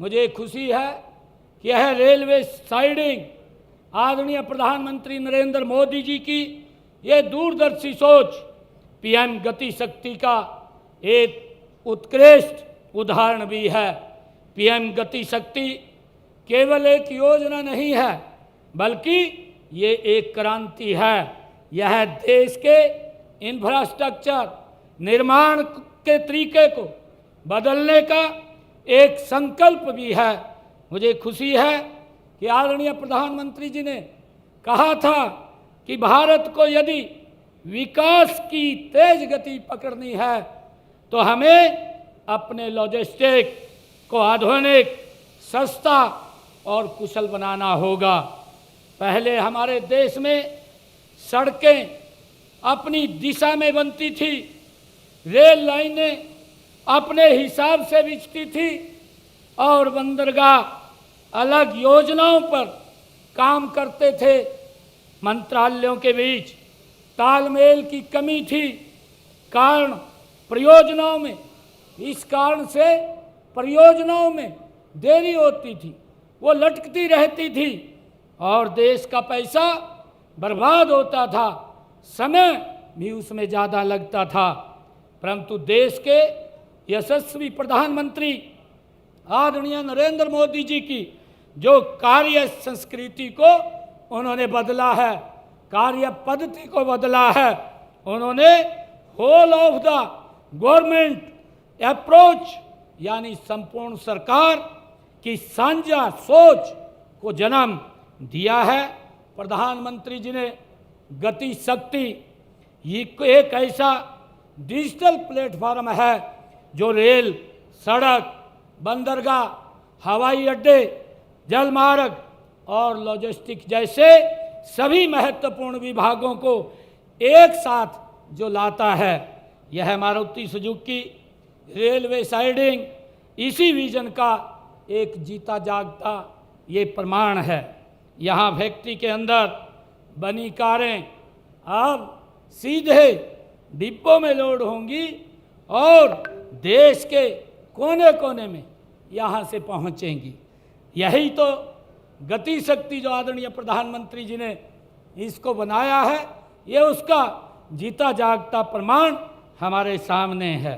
मुझे खुशी है कि यह रेलवे साइडिंग आदरणीय प्रधानमंत्री नरेंद्र मोदी जी की ये दूरदर्शी सोच पीएम गति शक्ति का एक उत्कृष्ट उदाहरण भी है। पीएम गति शक्ति केवल एक योजना नहीं है, बल्कि ये एक क्रांति है। यह देश के इंफ्रास्ट्रक्चर निर्माण के तरीके को बदलने का एक संकल्प भी है। मुझे खुशी है कि आदरणीय प्रधानमंत्री जी ने कहा था कि भारत को यदि विकास की तेज गति पकड़नी है तो हमें अपने लॉजिस्टिक को आधुनिक, सस्ता और कुशल बनाना होगा। पहले हमारे देश में सड़कें अपनी दिशा में बनती थी, रेल लाइनें अपने हिसाब से बिछती थी और बंदरगाह अलग योजनाओं पर काम करते थे। मंत्रालयों के बीच तालमेल की कमी थी, कारण परियोजनाओं में, इस कारण से परियोजनाओं में देरी होती थी, वो लटकती रहती थी और देश का पैसा बर्बाद होता था, समय भी उसमें ज़्यादा लगता था। परंतु देश के यशस्वी प्रधानमंत्री आदरणीय नरेंद्र मोदी जी की जो कार्य संस्कृति को उन्होंने बदला है, कार्य पद्धति को बदला है, उन्होंने whole of the government approach यानी संपूर्ण सरकार की साझा सोच को जन्म दिया है। प्रधानमंत्री जी ने गति शक्ति ये एक ऐसा डिजिटल प्लेटफॉर्म है जो रेल, सड़क, बंदरगाह, हवाई अड्डे, जल मार्ग और लॉजिस्टिक जैसे सभी महत्वपूर्ण विभागों को एक साथ जो लाता है। यह मारुति सुजुकी रेलवे साइडिंग इसी विजन का एक जीता जागता ये प्रमाण है। यहाँ फैक्ट्री के अंदर बनी कारें अब सीधे डिब्बों में लोड होंगी और देश के कोने कोने में यहाँ से पहुँचेंगी। यही तो गति शक्ति जो आदरणीय प्रधानमंत्री जी ने इसको बनाया है, ये उसका जीता जागता प्रमाण हमारे सामने है।